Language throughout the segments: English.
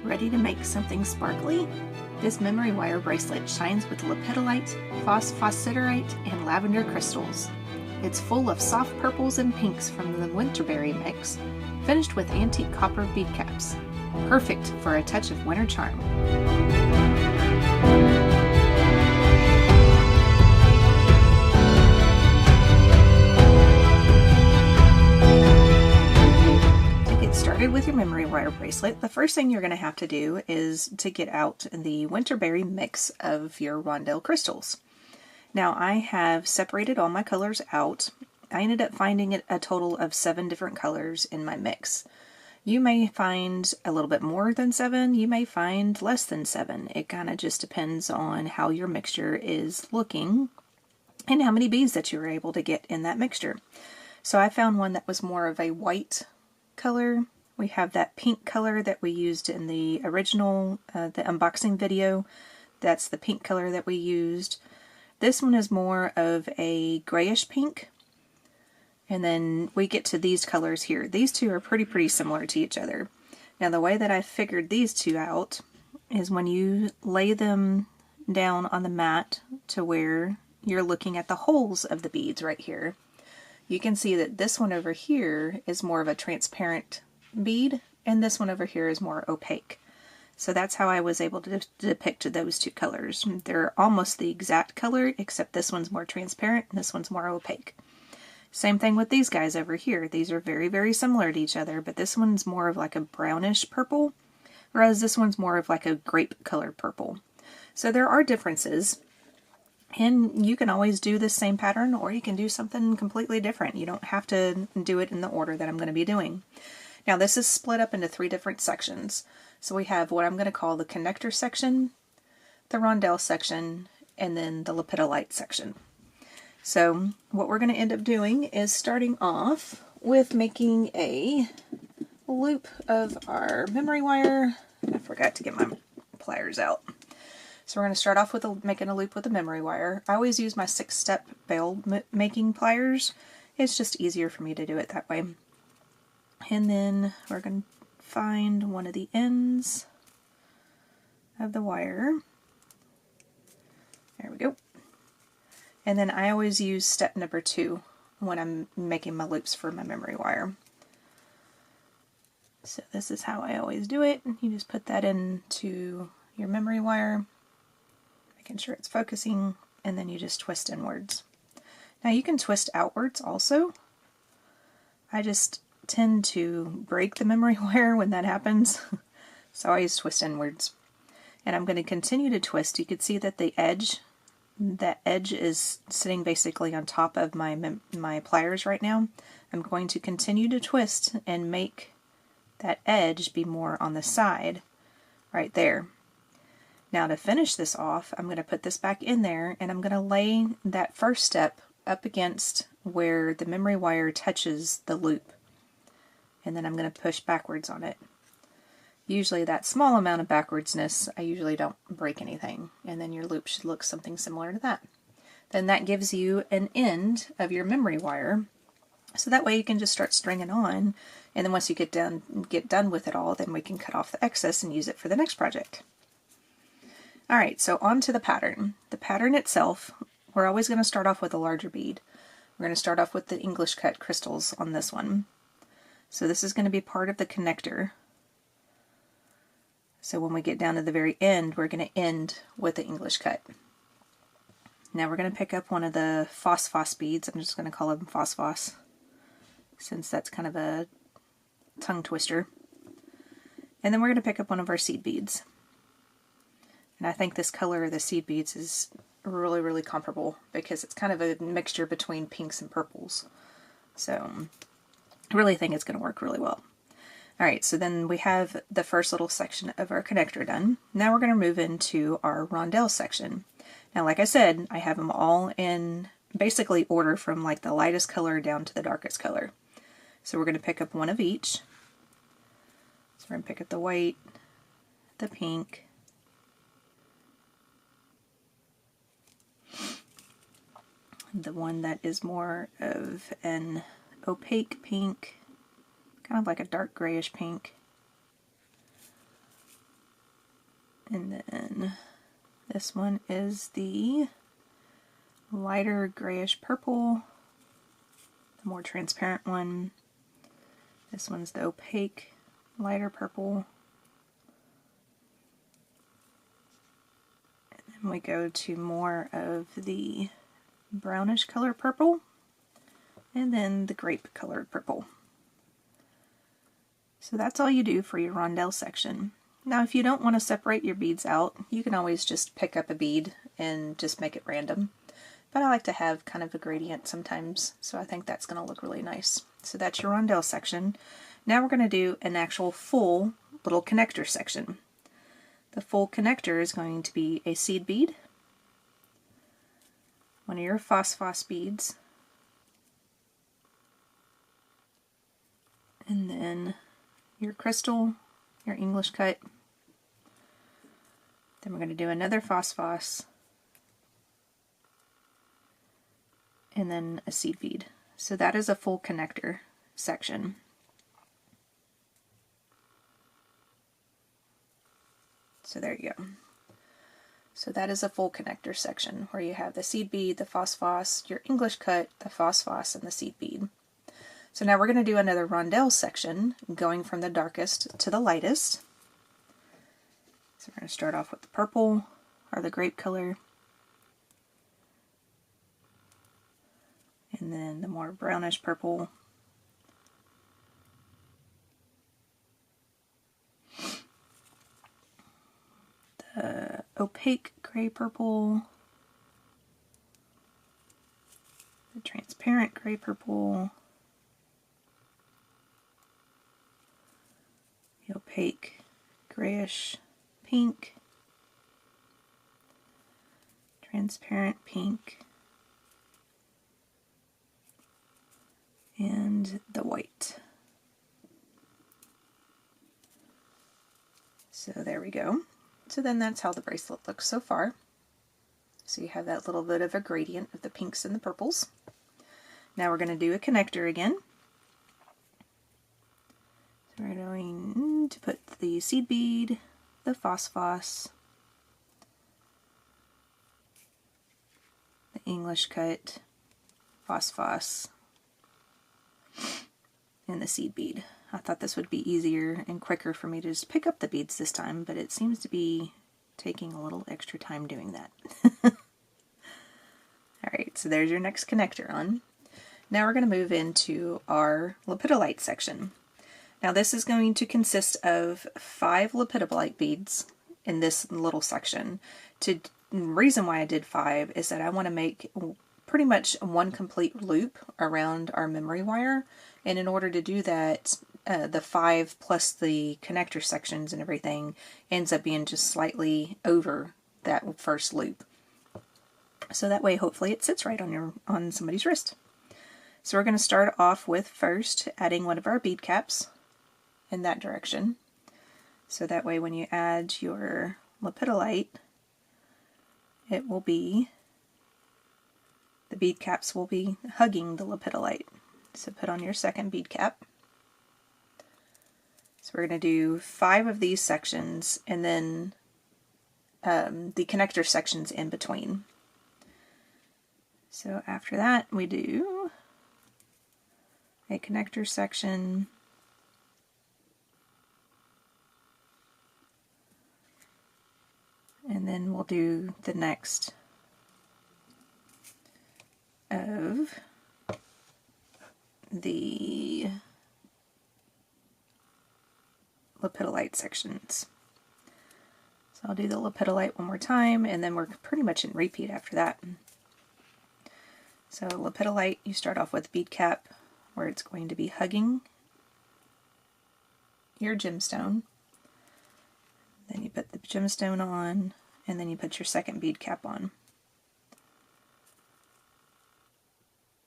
Ready to make something sparkly? This memory wire bracelet shines with lepidolite, phosphosiderite, and lavender crystals. It's full of soft purples and pinks from the Winterberry mix, finished with antique copper bead caps. Perfect for a touch of winter charm. Started with your memory wire bracelet, the first thing you're going to have to do is to get out the Winterberry mix of your rondelle crystals. Now I have separated all my colors out. I ended up finding a total of 7 different colors in my mix. You may find a little bit more than 7, you may find less than 7. It kind of just depends on how your mixture is looking and how many beads that you were able to get in that mixture. So I found one that was more of a white color. We have that pink color that we used in the original, the unboxing video. That's the pink color that we used. This one is more of a grayish pink. And then we get to these colors here. These two are pretty similar to each other. Now the way that I figured these two out is when you lay them down on the mat to where you're looking at the holes of the beads right here, you can see that this one over here is more of a transparent bead, and this one over here is more opaque. So that's how I was able to depict those two colors. They're almost the exact color, except this one's more transparent and this one's more opaque. Same thing with these guys over here. These are very similar to each other, but this one's more of like a brownish purple, whereas this one's more of like a grape colored purple. So there are differences. And you can always do the same pattern, or you can do something completely different. You don't have to do it in the order that I'm going to be doing. Now this is split up into 3 different sections. So we have what I'm going to call the connector section, the rondelle section, and then the lepidolite section. So what we're going to end up doing is starting off with making a loop of our memory wire. I forgot to get my pliers out. So we're going to start off with making a loop with a memory wire. I always use my 6-step bail making pliers. It's just easier for me to do it that way. And then we're going to find one of the ends of the wire. There we go. And then I always use step number 2 when I'm making my loops for my memory wire. So this is how I always do it. You just put that into your memory wire, making sure it's focusing, and then you just twist inwards. Now you can twist outwards also. I just tend to break the memory wire when that happens, so I always twist inwards. And I'm going to continue to twist. You can see that the edge, that edge is sitting basically on top of my pliers right now. I'm going to continue to twist and make that edge be more on the side right there. Now to finish this off, I'm going to put this back in there, and I'm going to lay that first step up against where the memory wire touches the loop. And then I'm going to push backwards on it. Usually that small amount of backwardsness, I usually don't break anything. And then your loop should look something similar to that. Then that gives you an end of your memory wire. So that way you can just start stringing on. And then once you get done with it all, then we can cut off the excess and use it for the next project. Alright, so on to the pattern. The pattern itself, we're always going to start off with a larger bead. We're going to start off with the English cut crystals on this one. So this is going to be part of the connector. So when we get down to the very end, we're going to end with the English cut. Now we're going to pick up one of the phosphos beads. I'm just going to call them phosphos, since that's kind of a tongue twister. And then we're going to pick up one of our seed beads. And I think this color of the seed beads is really comparable, because it's kind of a mixture between pinks and purples. So I really think it's going to work really well. Alright, so then we have the first little section of our connector done. Now we're going to move into our rondelle section. Now like I said, I have them all in basically order from like the lightest color down to the darkest color. So we're going to pick up one of each. So we're going to pick up the white, the pink, the one that is more of an opaque pink, kind of like a dark grayish pink, And then this one is the lighter grayish purple, the more transparent one. This one's the opaque, lighter purple. And then we go to more of the brownish color purple, and then the grape colored purple. So that's all you do for your rondelle section. Now if you don't want to separate your beads out, you can always just pick up a bead and just make it random. But I like to have kind of a gradient sometimes, so I think that's going to look really nice. So that's your rondelle section. Now we're going to do an actual full little connector section. The full connector is going to be a seed bead, one of your phosphos beads, and then your crystal, your English cut. Then we're going to do another phosphos, and then a seed bead. So that is a full connector section. So there you go. So that is a full connector section where you have the seed bead, the phosphos, your English cut, the phosphos, and the seed bead. So now we're going to do another rondelle section, going from the darkest to the lightest. So we're going to start off with the purple, or the grape color, and then the more brownish purple, the opaque gray purple, the transparent gray purple, the opaque grayish pink, transparent pink, and the white. So there we go. So then that's how the bracelet looks so far. So you have that little bit of a gradient of the pinks and the purples. Now we're going to do a connector again. So we're going to put the seed bead, the phosphos, the English cut, phosphos, and the seed bead. I thought this would be easier and quicker for me to just pick up the beads this time, but it seems to be taking a little extra time doing that. Alright, so there's your next connector on. Now we're going to move into our lepidolite section. Now this is going to consist of 5 lepidolite beads in this little section. The reason why I did 5 is that I want to make pretty much one complete loop around our memory wire, and in order to do that, the 5 plus the connector sections and everything ends up being just slightly over that first loop. So that way hopefully it sits right on somebody's wrist. So we're going to start off with first adding one of our bead caps in that direction. So that way when you add your lepidolite, it will be, the bead caps will be hugging the lepidolite. So put on your second bead cap. So we're going to do 5 of these sections and then the connector sections in between. So after that we do a connector section, and then we'll do the next of the lepidolite sections. So I'll do the lepidolite one more time, and then we're pretty much in repeat after that. So lepidolite, you start off with bead cap where it's going to be hugging your gemstone. Then you put the gemstone on, and then you put your second bead cap on.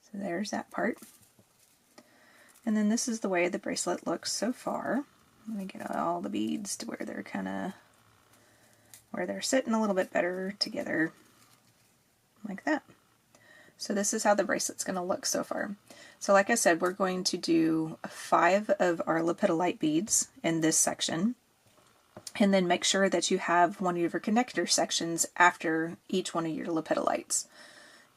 So there's that part. And then this is the way the bracelet looks so far. Let me get all the beads to where they're where they're sitting a little bit better together, like that. So this is how the bracelet's going to look so far. So like I said, we're going to do 5 of our lepidolite beads in this section. And then make sure that you have one of your connector sections after each one of your lepidolites.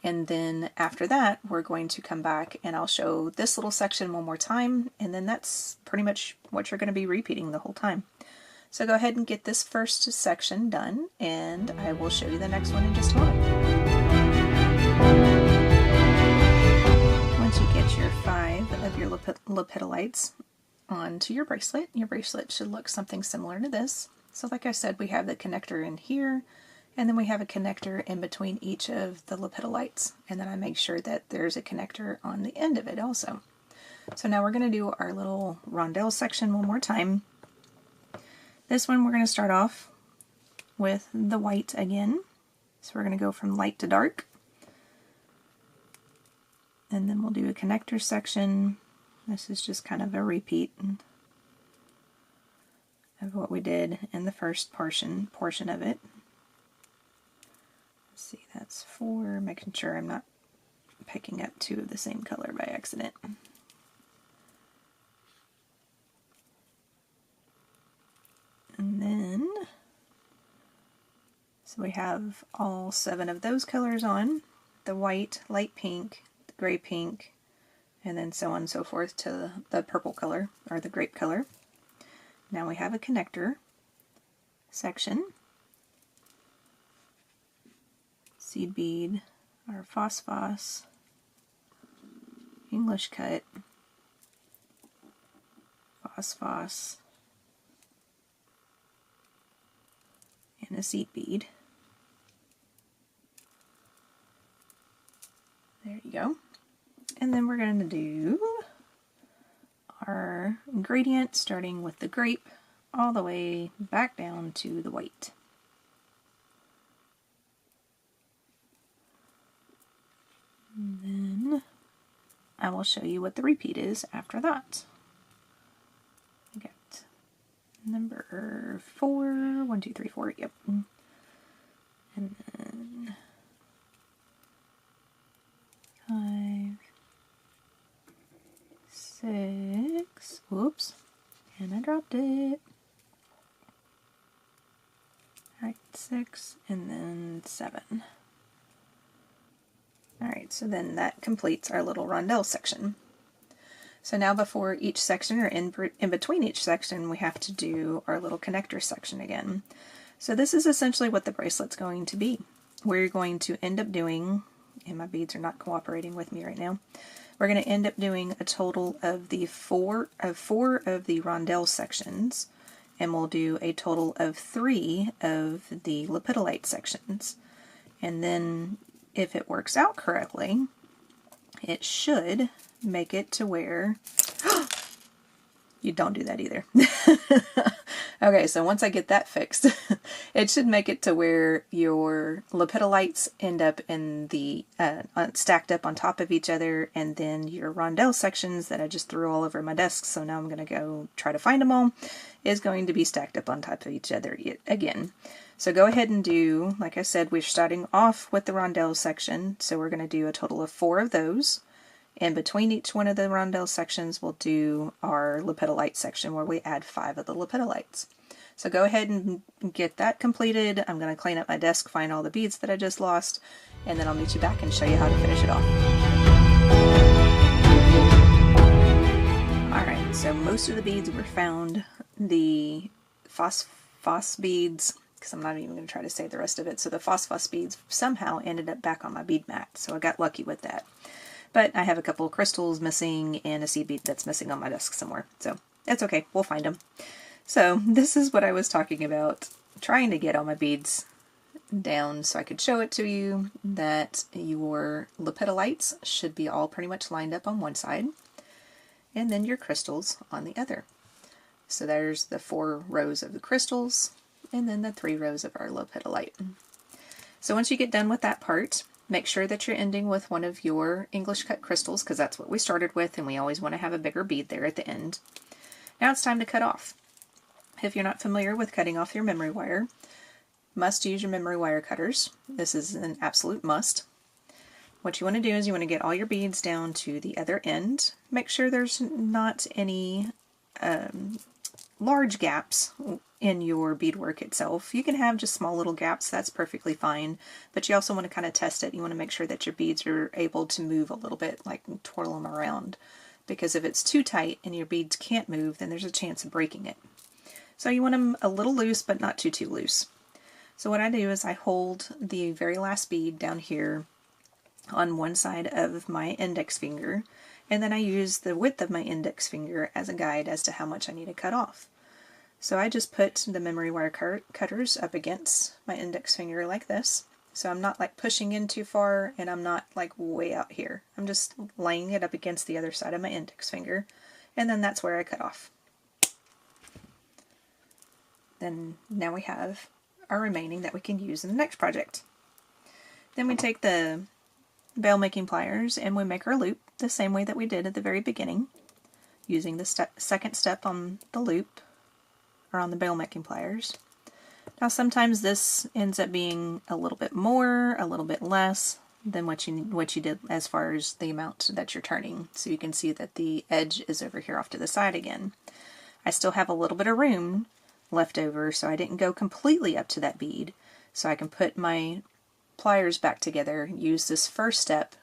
And then after that, we're going to come back and I'll show this little section one more time, and then that's pretty much what you're going to be repeating the whole time. So go ahead and get this first section done, and I will show you the next one in just a moment. Once you get your 5 of your lepidolites onto your bracelet should look something similar to this. So like I said, we have the connector in here, and then we have a connector in between each of the lepidolites, and then I make sure that there's a connector on the end of it also. So now we're going to do our little rondelle section one more time. This one we're going to start off with the white again. So we're going to go from light to dark. And then we'll do a connector section. This is just kind of a repeat of what we did in the first portion of it. Let's see, that's 4, making sure I'm not picking up 2 of the same color by accident. And then, so we have all 7 of those colors on, the white, light pink, the gray pink, and then so on and so forth to the purple color, or the grape color. Now we have a connector section, seed bead, our phosphos, English cut, phosphos, and a seed bead. There you go. And then we're going to do our gradient, starting with the grape all the way back down to the white. And then I will show you what the repeat is after that. I got number 4, 1, 2, 3, 4, yep. And then 5, 6, whoops, and I dropped it. Alright, 6, and then 7. Alright, so then that completes our little rondelle section. So now before each section, or in between each section, we have to do our little connector section again. So this is essentially what the bracelet's going to be. We're going to end up doing, and my beads are not cooperating with me right now, we're going to end up doing a total of the 4 of the rondelle sections, and we'll do a total of 3 of the lepidolite sections. And then if it works out correctly, it should make it to where you don't do that either. Okay, so once I get that fixed, it should make it to where your lepidolites end up in the stacked up on top of each other, and then your rondelle sections that I just threw all over my desk, so now I'm going to go try to find them all, is going to be stacked up on top of each other again. So go ahead and do, like I said, we're starting off with the rondelle section, so we're going to do a total of 4 of those. And between each one of the rondelle sections, we'll do our lepidolite section where we add 5 of the lepidolites. So go ahead and get that completed. I'm going to clean up my desk, find all the beads that I just lost, and then I'll meet you back and show you how to finish it off. Alright, so most of the beads were found. The phos beads, because I'm not even going to try to say the rest of it, so the phosphos beads somehow ended up back on my bead mat, so I got lucky with that. But I have a couple of crystals missing and a seed bead that's missing on my desk somewhere. So that's okay, we'll find them. So this is what I was talking about, trying to get all my beads down so I could show it to you, that your lepidolites should be all pretty much lined up on one side, and then your crystals on the other. So there's the 4 rows of the crystals, and then the 3 rows of our lepidolite. So once you get done with that part, make sure that you're ending with one of your English cut crystals, because that's what we started with, and we always want to have a bigger bead there at the end. Now it's time to cut off. If you're not familiar with cutting off your memory wire, must use your memory wire cutters. This is an absolute must. What you want to do is you want to get all your beads down to the other end. Make sure there's not any large gaps in your beadwork itself. You can have just small little gaps, that's perfectly fine, but you also want to kind of test it. You want to make sure that your beads are able to move a little bit, like twirl them around, because if it's too tight and your beads can't move, then there's a chance of breaking it. So you want them a little loose, but not too loose. So what I do is I hold the very last bead down here on one side of my index finger, and then I use the width of my index finger as a guide as to how much I need to cut off. So I just put the memory wire cutters up against my index finger like this. So I'm not like pushing in too far, and I'm not like way out here. I'm just laying it up against the other side of my index finger, and then that's where I cut off. Then now we have our remaining that we can use in the next project. Then we take the bail making pliers and we make our loop the same way that we did at the very beginning, using the second step on the loop, or on the bail making pliers. Now sometimes this ends up being a little bit more, a little bit less than what you did as far as the amount that you're turning. So you can see that the edge is over here off to the side again. I still have a little bit of room left over, so I didn't go completely up to that bead. So I can put my pliers back together, use this first step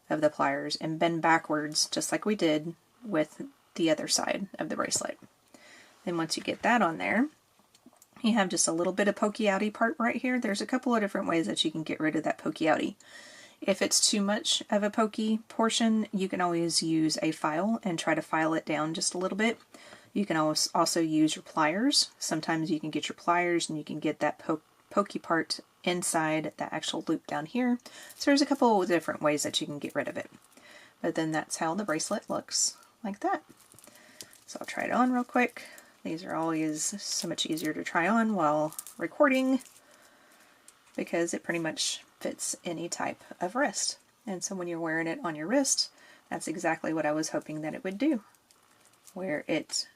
of the pliers, and bend backwards just like we did with the other side of the bracelet. Then once you get that on there, you have just a little bit of pokey outy part right here. There's a couple of different ways that you can get rid of that pokey outy. If it's too much of a pokey portion, you can always use a file and try to file it down just a little bit. You can also use your pliers. Sometimes you can get your pliers and you can get that pokey part inside that actual loop down here. So there's a couple of different ways that you can get rid of it. But then that's how the bracelet looks, like that. So I'll try it on real quick. These are always so much easier to try on while recording, because it pretty much fits any type of wrist. And so when you're wearing it on your wrist, that's exactly what I was hoping that it would do, where it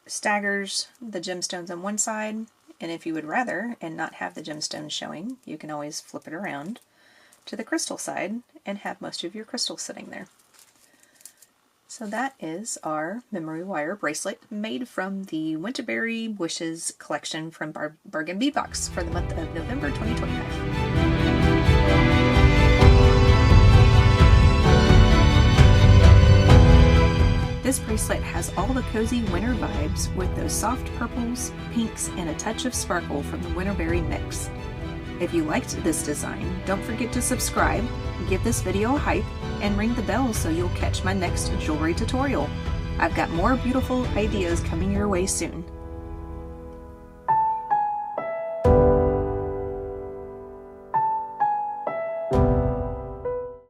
staggers the gemstones on one side, and if you would rather and not have the gemstones showing, you can always flip it around to the crystal side and have most of your crystals sitting there. So that is our memory wire bracelet made from the Winterberry Wishes collection from Bargain Bead Box for the month of November 2025. This bracelet has all the cozy winter vibes with those soft purples, pinks, and a touch of sparkle from the Winterberry mix. If you liked this design, don't forget to subscribe, give this video a hype, and ring the bell so you'll catch my next jewelry tutorial. I've got more beautiful ideas coming your way soon.